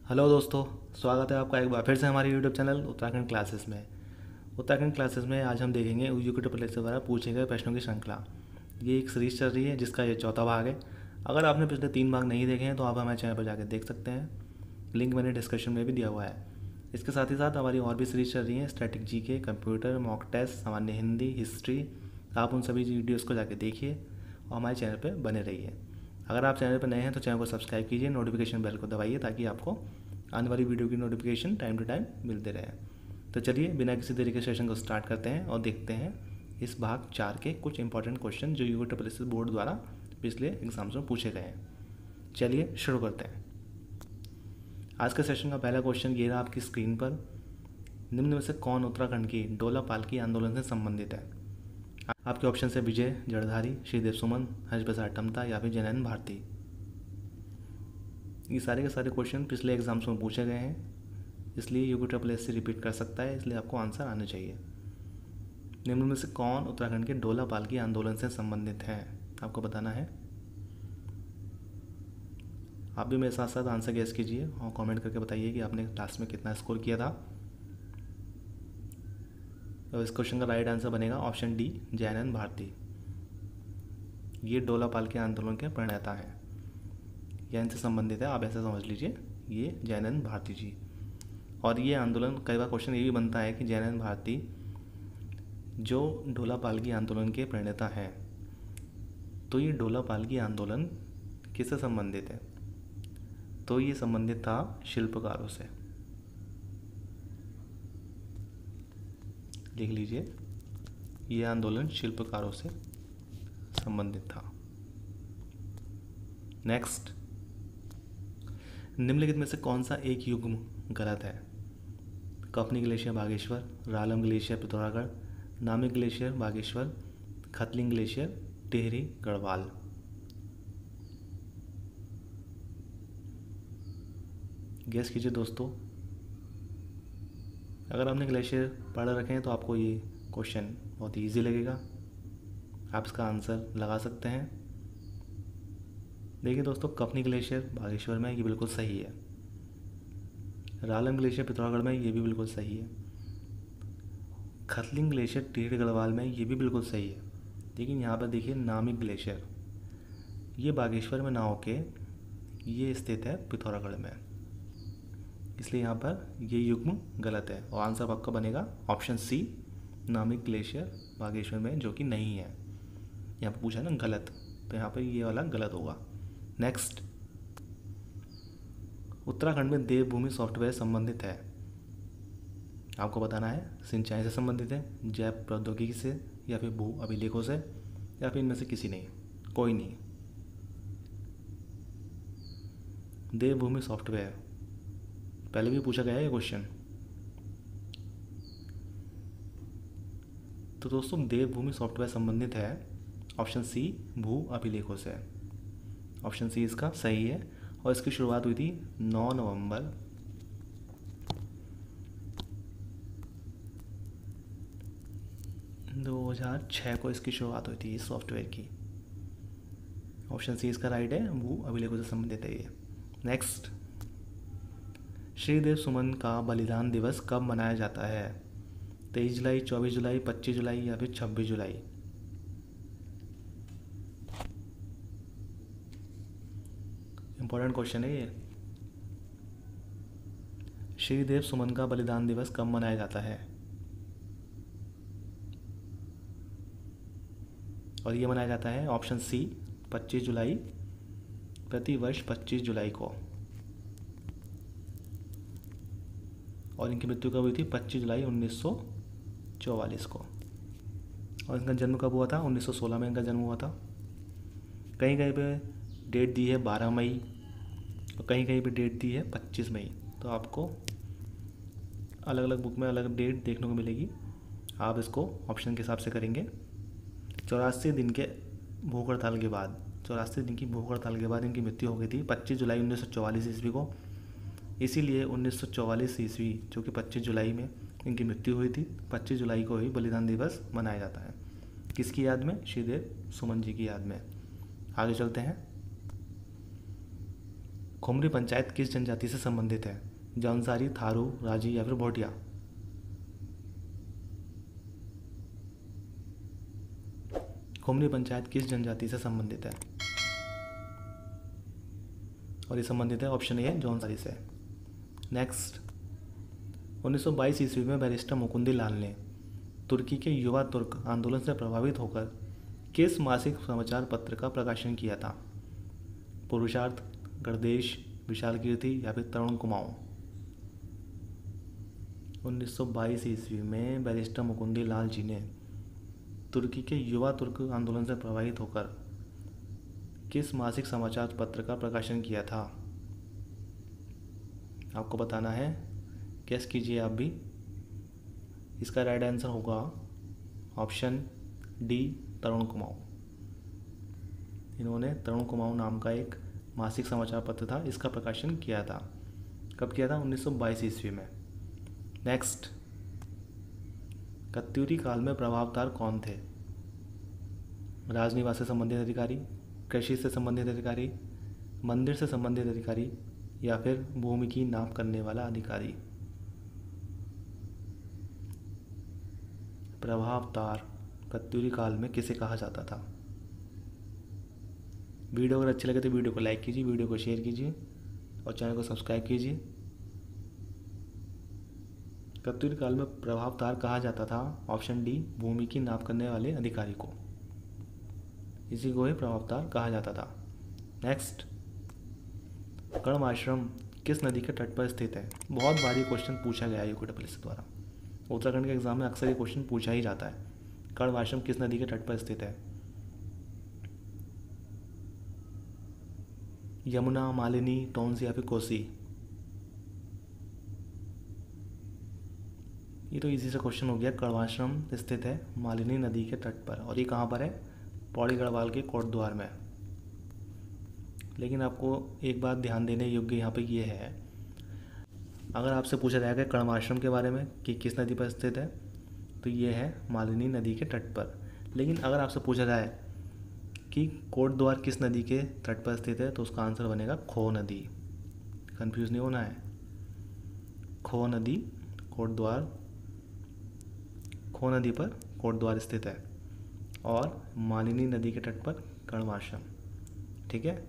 Hello दोस्तों। स्वागत है आपका एक बार फिर से हमारे यूट्यूब चैनल उत्तराखंड क्लासेस में। उत्तराखंड क्लासेस में आज हम देखेंगे यूट्यूब प्ले से द्वारा पूछे गए प्रश्नों की श्रृंखला। ये एक सीरीज चल रही है जिसका ये चौथा भाग है। अगर आपने पिछले 3 भाग नहीं देखे हैं तो आप हमारे चैनल पर जाकर देख सकते हैं। लिंक मैंने डिस्क्रिप्शन में भी दिया हुआ है। इसके साथ ही साथ हमारी और भी सीरीज चल रही है, static GK, computer, mock test, सामान्य हिंदी, हिस्ट्री। आप उन सभी वीडियोज़ को जाके देखिए और हमारे चैनल पर बने रहिए। अगर आप चैनल पर नए हैं तो चैनल को सब्सक्राइब कीजिए, नोटिफिकेशन बेल को दबाइए ताकि आपको आने वाली वीडियो की नोटिफिकेशन टाइम टू टाइम मिलते रहे। तो चलिए बिना किसी देरी के सेशन को स्टार्ट करते हैं और देखते हैं इस भाग 4 के कुछ इंपॉर्टेंट क्वेश्चन जो यूट्यूब बोर्ड द्वारा पिछले एग्जाम्स में पूछे गए हैं। चलिए शुरू करते हैं। आज के सेशन का पहला क्वेश्चन ये रहा आपकी स्क्रीन पर। निम्न में से कौन उत्तराखंड की डोला पालकी आंदोलन से संबंधित है? आपके ऑप्शन है विजय जड़धारी, श्रीदेव सुमन, हरिप्रसाद टमता या फिर जैनन भारती। ये सारे के सारे क्वेश्चन पिछले एग्जाम्स में पूछे गए हैं, इसलिए यूट्यूब रिपीट कर सकता है, इसलिए आपको आंसर आने चाहिए। निम्न में से कौन उत्तराखंड के डोला पालकी आंदोलन से संबंधित है? आपको बताना है। आप भी मेरे साथ साथ आंसर गैस कीजिए और कमेंट करके बताइए कि आपने क्लास में कितना स्कोर किया था। तो इस क्वेश्चन का राइट आंसर बनेगा ऑप्शन डी, जैनन भारती। ये डोला पालकी आंदोलन के प्रणेता हैं या इनसे संबंधित है, आप ऐसे समझ लीजिए, ये जैनन भारती जी। और ये आंदोलन कई बार क्वेश्चन ये भी बनता है कि जैनन भारती जो डोला पालकी आंदोलन के प्रणेता हैं, तो ये डोला पालकी आंदोलन किससे संबंधित है? तो ये संबंधित था शिल्पकारों से। लिख लीजिए, ये आंदोलन शिल्पकारों से संबंधित था। नेक्स्ट, निम्नलिखित में से कौन सा एक युग्म गलत है? Kafni glacier Bageshwar, Ralam glacier Pithoragarh, Namik glacier Bageshwar, Khatling glacier Tehri Garhwal. Guess कीजिए दोस्तों। अगर आपने ग्लेशियर पढ़ रखे हैं तो आपको ये क्वेश्चन बहुत ही ईजी लगेगा, आप इसका आंसर लगा सकते हैं। देखिए दोस्तों, कफनी ग्लेशियर बागेश्वर में ये बिल्कुल सही है। रालम ग्लेशियर पिथौरागढ़ में ये भी बिल्कुल सही है। खतलिंग ग्लेशियर टिहरी गढ़वाल में ये भी बिल्कुल सही है। लेकिन यहाँ पर देखिए, नामिक ग्लेशियर ये बागेश्वर में ना होके ये स्थित है पिथौरागढ़ में, इसलिए यहाँ पर ये युग्म गलत है और आंसर आपका बनेगा ऑप्शन सी, नामिक ग्लेशियर बागेश्वर में, जो कि नहीं है। यहाँ पर पूछा ना गलत, तो यहाँ पर ये वाला गलत होगा। नेक्स्ट, उत्तराखंड में देवभूमि सॉफ्टवेयर संबंधित है। आपको बताना है सिंचाई से संबंधित है, जैव प्रौद्योगिकी से, या फिर भू अभिलेखों से, या फिर इनमें से किसी नहीं, कोई नहीं। देवभूमि सॉफ्टवेयर पहले भी पूछा गया है ये क्वेश्चन। तो दोस्तों, देवभूमि सॉफ्टवेयर संबंधित है ऑप्शन सी, भू अभिलेखों से। ऑप्शन सी इसका सही है और इसकी शुरुआत हुई थी 9 नवंबर 2006 को इसकी शुरुआत हुई थी इस सॉफ्टवेयर की। ऑप्शन सी इसका राइट है, भू अभिलेखों से संबंधित है ये। नेक्स्ट, श्रीदेव सुमन का बलिदान दिवस कब मनाया जाता है? 23 जुलाई, 24 जुलाई, 25 जुलाई या फिर 26 जुलाई। इंपॉर्टेंट क्वेश्चन है ये। श्रीदेव सुमन का बलिदान दिवस कब मनाया जाता है? और ये मनाया जाता है ऑप्शन सी, 25 जुलाई, प्रतिवर्ष 25 जुलाई को। और इनकी मृत्यु कब हुई थी? 25 जुलाई 1944 को। और इनका जन्म कब हुआ था? 1916 में इनका जन्म हुआ था। कहीं कहीं पे डेट दी है 12 मई और कहीं कहीं पे डेट दी है 25 मई। तो आपको अलग अलग बुक में अलग डेट देखने को मिलेगी, आप इसको ऑप्शन के हिसाब से करेंगे। 84 दिन के भूख हड़ताल के बाद, 84 दिन की भूख हड़ताल के बाद इनकी मृत्यु हो गई थी 25 जुलाई 1944 ईस्वी को। इसीलिए 1944 ईस्वी जो कि 25 जुलाई में इनकी मृत्यु हुई थी, 25 जुलाई को ही बलिदान दिवस मनाया जाता है। किसकी याद में? श्रीदेव सुमन जी की याद में। आगे चलते हैं। खुमरी पंचायत किस जनजाति से संबंधित है? जौनसारी, थारू, राजी या फिर भोटिया? खुमरी पंचायत किस जनजाति से संबंधित है? और ये संबंधित है ऑप्शन ए है जौनसारी से। नेक्स्ट, 1922 ईस्वी में बैरिस्टर मुकुंदी लाल ने तुर्की के युवा तुर्क आंदोलन से प्रभावित होकर किस मासिक समाचार पत्र का प्रकाशन किया था? पुरुषार्थ, गर्देश, विशाल कीर्ति या फिर तरुण कुमाऊं? 1922 ईस्वी में बैरिस्टर मुकुंदी लाल जी ने तुर्की के युवा तुर्क आंदोलन से प्रभावित होकर किस मासिक समाचार पत्र का प्रकाशन किया था? आपको बताना है, गेस कीजिए आप भी। इसका राइट आंसर होगा ऑप्शन डी, तरुण कुमाऊं। इन्होंने तरुण कुमाऊं नाम का एक मासिक समाचार पत्र था, इसका प्रकाशन किया था। कब किया था? 1922 ईस्वी में। नेक्स्ट, कत्यूरी काल में प्रभावतार कौन थे? राजनिवास से संबंधित अधिकारी, कृषि से संबंधित अधिकारी, मंदिर से संबंधित अधिकारी या फिर भूमि की नाप करने वाला अधिकारी? प्रभावतार कत्यूरी काल में किसे कहा जाता था? वीडियो अगर अच्छी लगे तो वीडियो को लाइक कीजिए, वीडियो को शेयर कीजिए और चैनल को सब्सक्राइब कीजिए। कत्यूरी काल में प्रभावतार कहा जाता था ऑप्शन डी, भूमि की नाप करने वाले अधिकारी को। इसी को ही प्रभावतार कहा जाता था। नेक्स्ट, कण्व आश्रम किस नदी के तट पर स्थित है? बहुत बार ये क्वेश्चन पूछा गया है यूपीएससी द्वारा। उत्तराखंड के एग्जाम में अक्सर ये क्वेश्चन पूछा ही जाता है। कण्व आश्रम किस नदी के तट पर स्थित है? यमुना, मालिनी, टोंस या फिर कोसी? ये तो इजी सा क्वेश्चन हो गया। कण्व आश्रम स्थित है मालिनी नदी के तट पर, और ये कहाँ पर है? पौड़ी गढ़वाल के कोटद्वार में। लेकिन आपको एक बात ध्यान देने योग्य यहाँ पे ये है, अगर आपसे पूछा जाएगा कण्व आश्रम के बारे में कि किस नदी पर स्थित है, तो ये है मालिनी नदी के तट पर। लेकिन अगर आपसे पूछा जाए कि कोटद्वार किस नदी के तट पर स्थित है, तो उसका आंसर बनेगा खो नदी। कंफ्यूज नहीं होना है। खो नदी, कोटद्वार, खो नदी पर कोटद्वार स्थित है और मालिनी नदी के तट पर कण्व आश्रम। ठीक है,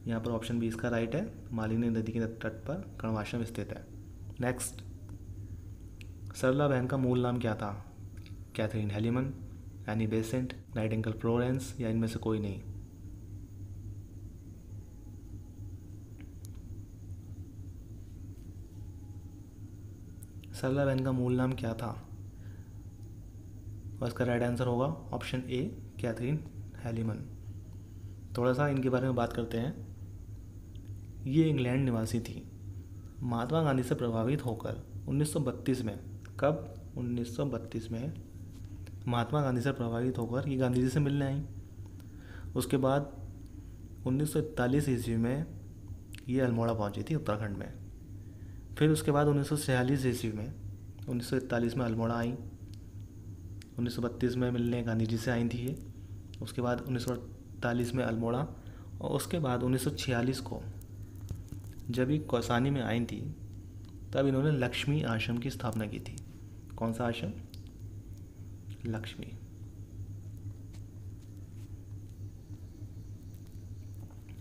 यहाँ पर ऑप्शन बी इसका राइट है, मालिनी नदी के तट पर कण्व आश्रम स्थित है। नेक्स्ट, सरला बहन का मूल नाम क्या था? Catherine Heliman, Annie Besant, Nightingale Florence या इनमें से कोई नहीं? सरला बहन का मूल नाम क्या था? और इसका राइट आंसर होगा ऑप्शन ए, कैथरीन हेलीमन। थोड़ा सा इनके बारे में बात करते हैं। ये इंग्लैंड निवासी थी। महात्मा गांधी से प्रभावित होकर 1932 में, कब? 1932 में महात्मा गांधी से प्रभावित होकर ये गांधी जी से मिलने आई। उसके बाद 1941 ईस्वी में ये अल्मोड़ा पहुंची थी उत्तराखंड में। फिर उसके बाद 1946 ईस्वी में, 1941 में अल्मोड़ा आई, 1932 में मिलने गांधी जी से आई थी ये। उसके बाद 1948 में अल्मोड़ा, और उसके बाद 1946 को जब ये कौसानी में आई थी, तब इन्होंने लक्ष्मी आश्रम की स्थापना की थी। कौन सा आश्रम? लक्ष्मी।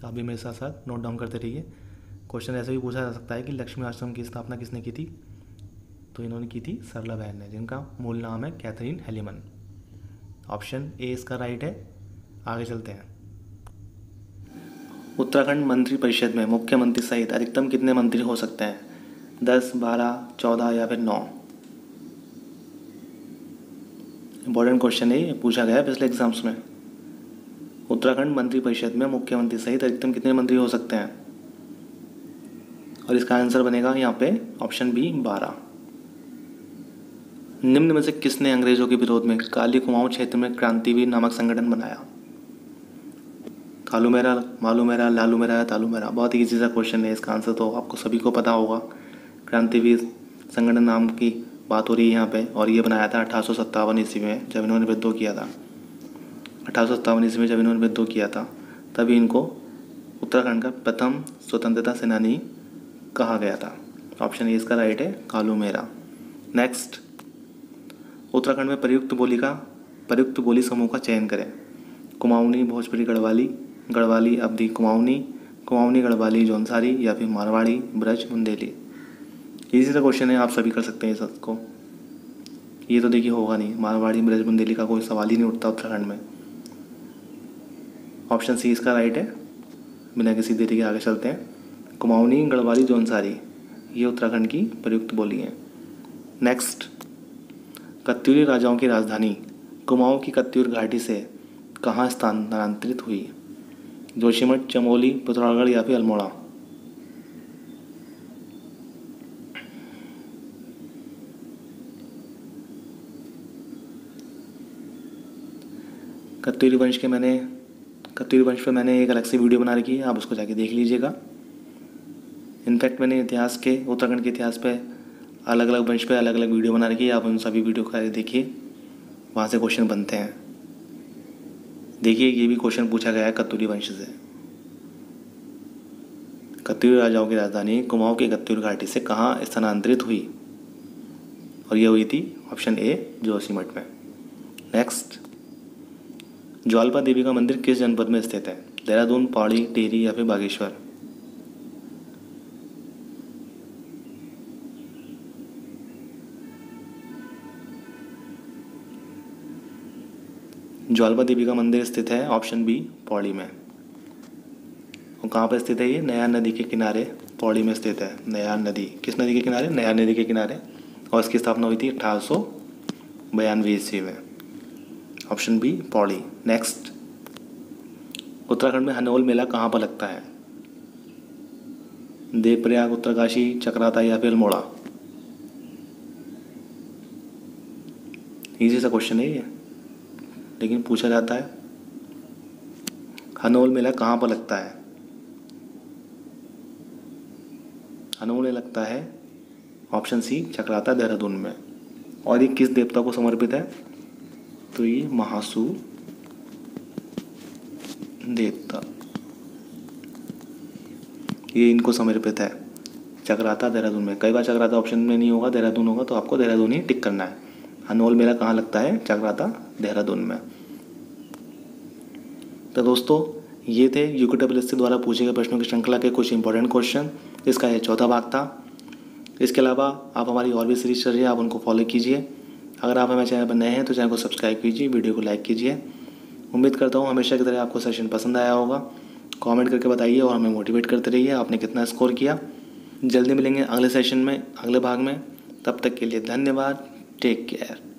आप भी मेरे साथ साथ नोट डाउन करते रहिए। क्वेश्चन ऐसे भी पूछा जा सकता है कि लक्ष्मी आश्रम की स्थापना किसने की थी? तो इन्होंने की थी सरला बहन ने, जिनका मूल नाम है कैथरीन हेलीमन। ऑप्शन ए इसका राइट है। आगे चलते हैं। उत्तराखंड मंत्री परिषद में मुख्यमंत्री सहित अधिकतम कितने मंत्री हो सकते हैं? 10, 12, 14 या फिर 9? इंपॉर्टेंट क्वेश्चन है, ये पूछा गया है पिछले एग्जाम्स में। उत्तराखंड मंत्री परिषद में मुख्यमंत्री सहित अधिकतम कितने मंत्री हो सकते हैं? और इसका आंसर बनेगा यहाँ पे ऑप्शन बी, 12। निम्न में से किसने अंग्रेजों के विरोध में काली कुमाऊं क्षेत्र में क्रांतिवीर नामक संगठन बनाया? कालू मेरा, मालू मेरा, लालू मेरा या तालू मेरा? बहुत ईजी सा क्वेश्चन है, इसका आंसर तो आपको सभी को पता होगा। क्रांतिवीर संगठन नाम की बात हो रही है यहाँ पे, और ये बनाया था 1857 ईस्वी में, जब इन्होंने विद्रोह किया था। 1857 ईस्वी में जब इन्होंने विद्रोह किया था, तभी इनको उत्तराखंड का प्रथम स्वतंत्रता सेनानी कहा गया था? ऑप्शन ए इसका राइट है, कालू मेहरा। नेक्स्ट, उत्तराखंड में प्रयुक्त बोली समूह का चयन करें। कुमाऊनी, भोजपुरी, गढ़वाली, गढ़वाली अवधी कुमाऊनी, कुमाऊनी गढ़वाली जौनसारी, या फिर मारवाड़ी ब्रज बुंदेली। इसी सा क्वेश्चन है, आप सभी कर सकते हैं सबको। ये तो देखिए होगा नहीं, मारवाड़ी ब्रज बुंदेली का कोई सवाल ही नहीं उठता उत्तराखंड में। ऑप्शन सी इसका राइट है। बिना किसी देरी के आगे चलते हैं। कुमाऊनी, गढ़वाली, जौनसारी ये उत्तराखंड की प्रयुक्त बोली है। नेक्स्ट, कत्यूरी राजाओं की राजधानी कुमाऊं की कत्यूर घाटी से कहाँ स्थानांतरित हुई? जोशीमठ, चमोली, पिथौरागढ़ या फिर अल्मोड़ा। कत्यूरी वंश पे मैंने एक अलग से वीडियो बना रखी है, आप उसको जाके देख लीजिएगा। इनफैक्ट मैंने उत्तराखंड के इतिहास पे अलग अलग वंश पे अलग अलग वीडियो बना रखी है, आप उन सभी वीडियो को देखिए, वहाँ से क्वेश्चन बनते हैं। देखिए ये भी क्वेश्चन पूछा गया है कत्यूरी वंश से। कत्यूरी राजाओं की राजधानी कुमाऊं की कत्यूर घाटी से कहाँ स्थानांतरित हुई? और ये हुई थी ऑप्शन ए, जोशीमठ में। नेक्स्ट, ज्वालपा देवी का मंदिर किस जनपद में स्थित है? देहरादून, पौड़ी, टिहरी या फिर बागेश्वर। ज्वालपा देवी का मंदिर स्थित है ऑप्शन बी, पौड़ी में। और कहाँ पर स्थित है ये? नयार नदी के किनारे पौड़ी में स्थित है। नयार नदी, किस नदी के किनारे? नयार नदी के किनारे। और इसकी स्थापना हुई थी 1892 ईस्वी में। Option B, Pauri. Next, Uttarakhand में हनोल मेला कहाँ पर लगता है? देवप्रयाग, उत्तरकाशी, चक्राता या फिर अल्मोड़ा। इजी सा क्वेश्चन है ये, लेकिन पूछा जाता है। हनोल मेला कहाँ पर लगता है? हनोल में लगता है ऑप्शन सी, चक्राता, देहरादून में। और ये किस देवता को समर्पित है? तो ये महासू देवता, ये इनको समर्पित है। चक्राता, देहरादून में। कई बार चक्राता ऑप्शन में नहीं होगा, देहरादून होगा, तो आपको देहरादून ही टिक करना है। हनोल मेला कहाँ लगता है? चक्राता, देहरादून में। तो दोस्तों ये थे यूकेटीपीएससी द्वारा पूछे गए प्रश्नों की श्रृंखला के कुछ इंपॉर्टेंट क्वेश्चन। इसका यह चौथा भाग था। इसके अलावा आप हमारी और भी सीरीज चल रही है, आप उनको फॉलो कीजिए। अगर आप हमारे चैनल पर नए हैं तो चैनल को सब्सक्राइब कीजिए, वीडियो को लाइक कीजिए। उम्मीद करता हूँ हमेशा की तरह आपको सेशन पसंद आया होगा। कमेंट करके बताइए और हमें मोटिवेट करते रहिए आपने कितना स्कोर किया। जल्दी मिलेंगे अगले सेशन में, अगले भाग में। तब तक के लिए धन्यवाद। Take care.